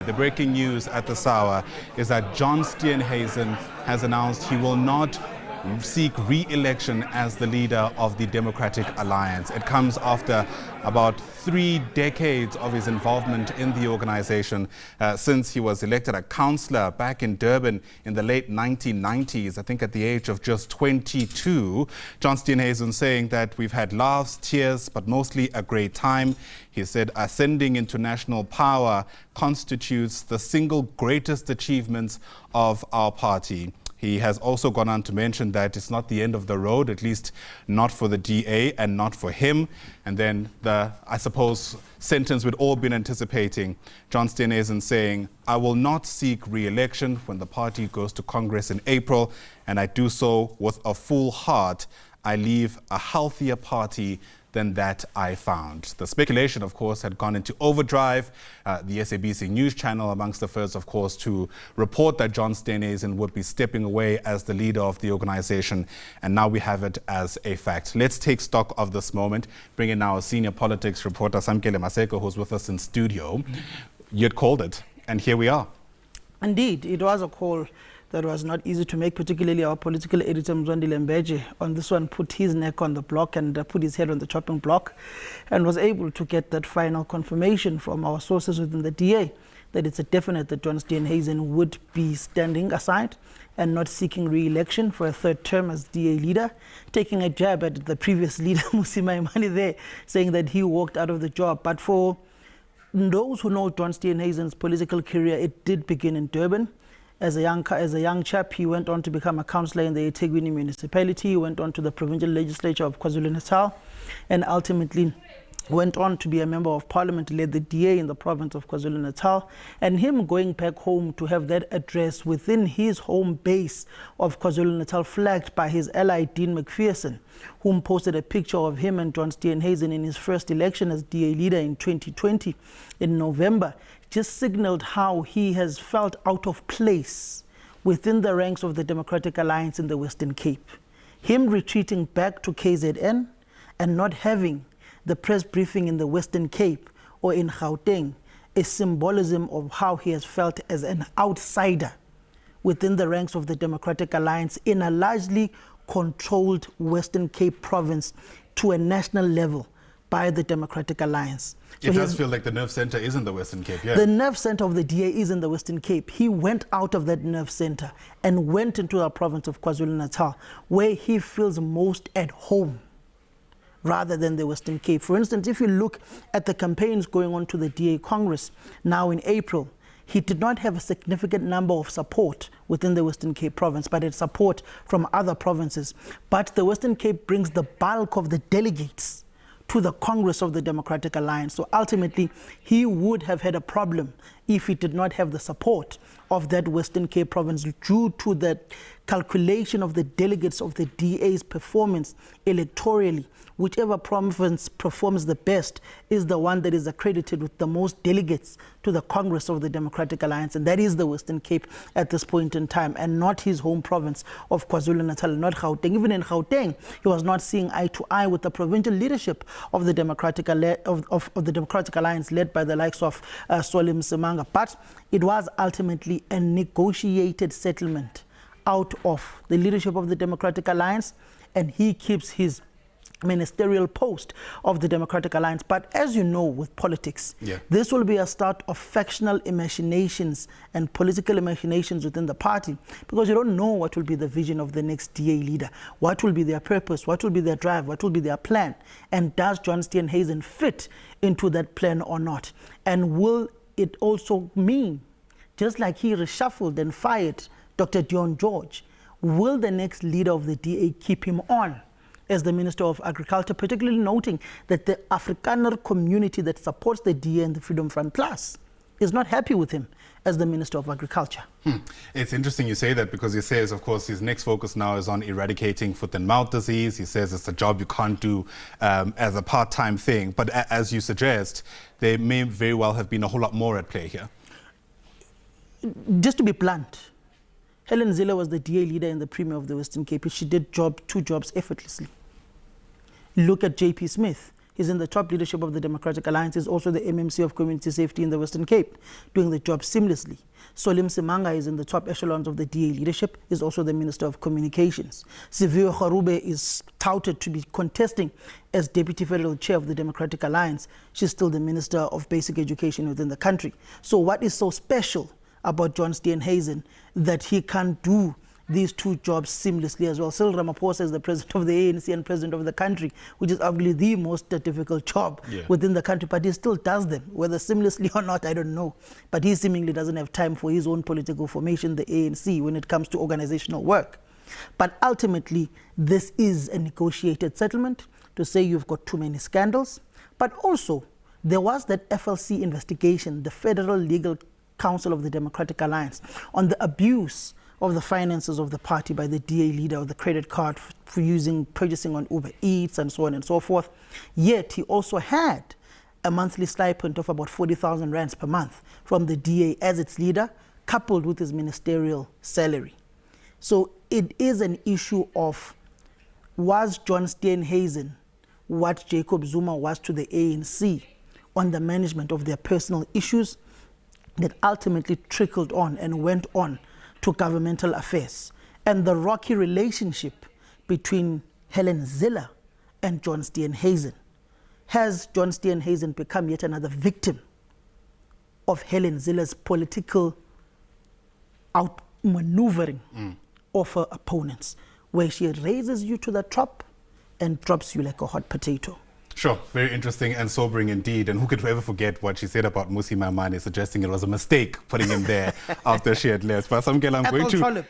The breaking news at this hour is that John Steenhuisen has announced he will not seek re-election as the leader of the Democratic Alliance. It comes after about 3 decades of his involvement in the organization since he was elected a councillor back in Durban in the late 1990s, I think at the age of just 22. John Steenhuisen saying that we've had laughs, tears, but mostly a great time. He said ascending into national power constitutes the single greatest achievements of our party. He has also gone on to mention that it's not the end of the road, at least not for the DA and not for him. And then the, I suppose, sentence we'd all been anticipating, John Steenhuisen saying, I will not seek re-election when the party goes to Congress in April, and I do so with a full heart. I leave a healthier party than that I found. The speculation, of course, had gone into overdrive. The SABC news channel amongst the first, of course, to report that John Steenhuisen would be stepping away as the leader of the organization. And now we have it as a fact. Let's take stock of this moment. Bring in our senior politics reporter, Samkele Maseko, who's with us in studio. You had called it, and here we are. Indeed, it was a call that was not easy to make, particularly our political editor, Mzwandile Mbeje, on this one, put his neck on the block and put his head on the chopping block, and was able to get that final confirmation from our sources within the DA that it's a definite that John Steenhuisen would be standing aside and not seeking re-election for a third term as DA leader, taking a jab at the previous leader, Mmusi Maimane there, saying that he walked out of the job. But for those who know John Steenhuisen's political career, it did begin in Durban. As a young chap, he went on to become a councillor in the eThekwini municipality. He went on to the provincial legislature of KwaZulu-Natal and ultimately went on to be a member of parliament, led the DA in the province of KwaZulu-Natal. And him going back home to have that address within his home base of KwaZulu-Natal flagged by his ally Dean McPherson, whom posted a picture of him and John Steenhuisen in his first election as DA leader in 2020 in November, just signaled how he has felt out of place within the ranks of the Democratic Alliance in the Western Cape. Him retreating back to KZN and not having the press briefing in the Western Cape or in Gauteng is symbolism of how he has felt as an outsider within the ranks of the Democratic Alliance in a largely controlled Western Cape province to a national level by the Democratic Alliance. So it does feel like the nerve center is in the Western Cape, yeah. The nerve center of the DA is in the Western Cape. He went out of that nerve center and went into the province of KwaZulu-Natal, where he feels most at home, rather than the Western Cape. For instance, if you look at the campaigns going on to the DA Congress now in April, he did not have a significant number of support within the Western Cape province, but had support from other provinces. But the Western Cape brings the bulk of the delegates to the Congress of the Democratic Alliance. So ultimately, he would have had a problem if he did not have the support of that Western Cape province due to the calculation of the delegates of the DA's performance electorally. Whichever province performs the best is the one that is accredited with the most delegates to the Congress of the Democratic Alliance, and that is the Western Cape at this point in time, and not his home province of KwaZulu-Natal, not Gauteng. Even in Gauteng, he was not seeing eye to eye with the provincial leadership of the Democratic Alliance, led by the likes of Solim Semanga. But it was ultimately a negotiated settlement out of the leadership of the Democratic Alliance, and he keeps his ministerial post of the Democratic Alliance. But as you know, with politics, this will be a start of factional machinations and political machinations within the party, because you don't know what will be the vision of the next DA leader, what will be their purpose, what will be their drive, what will be their plan, and does John Steenhuisen fit into that plan or not? And will it also mean, just like he reshuffled and fired Dr. Dion George, will the next leader of the DA keep him on as the Minister of Agriculture, particularly noting that the Afrikaner community that supports the DA and the Freedom Front Plus is not happy with him as the Minister of Agriculture. It's interesting you say that, because he says, of course, his next focus now is on eradicating foot and mouth disease. He says it's a job you can't do as a part-time thing. But as you suggest, there may very well have been a whole lot more at play here. Just to be blunt, Helen Zille was the DA leader and the Premier of the Western Cape. She did two jobs effortlessly. Look at J.P. Smith. He's in the top leadership of the Democratic Alliance. He's also the MMC of Community Safety in the Western Cape, doing the job seamlessly. Solim Simanga is in the top echelons of the DA leadership. He's also the Minister of Communications. Siviwe Kharube is touted to be contesting as Deputy Federal Chair of the Democratic Alliance. She's still the Minister of Basic Education within the country. So what is so special about John Steenhuisen that he can do these two jobs seamlessly as well? Cyril Ramaphosa is the president of the ANC and president of the country, which is arguably the most difficult job within the country, but he still does them, whether seamlessly or not, I don't know. But he seemingly doesn't have time for his own political formation, the ANC, when it comes to organizational work. But ultimately, this is a negotiated settlement to say you've got too many scandals. But also, there was that FLC investigation, the Federal Legal Council of the Democratic Alliance, on the abuse of the finances of the party by the DA leader, or the credit card for purchasing on Uber Eats and so on and so forth. Yet he also had a monthly stipend of about 40,000 rands per month from the DA as its leader, coupled with his ministerial salary. So it is an issue of, was John Steenhuisen what Jacob Zuma was to the ANC on the management of their personal issues that ultimately trickled on and went on to governmental affairs, and the rocky relationship between Helen Zille and John Steenhuisen? Has John Steenhuisen become yet another victim of Helen Zille's political outmaneuvering of her opponents, where she raises you to the top and drops you like a hot potato? Sure, very interesting and sobering indeed. And who could ever forget what she said about Musi Maimane, suggesting it was a mistake putting him there after she had left. But I'm going to...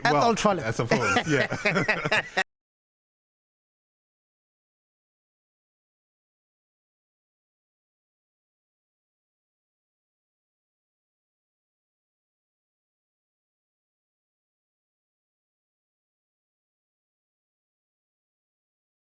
Well, I suppose, yeah.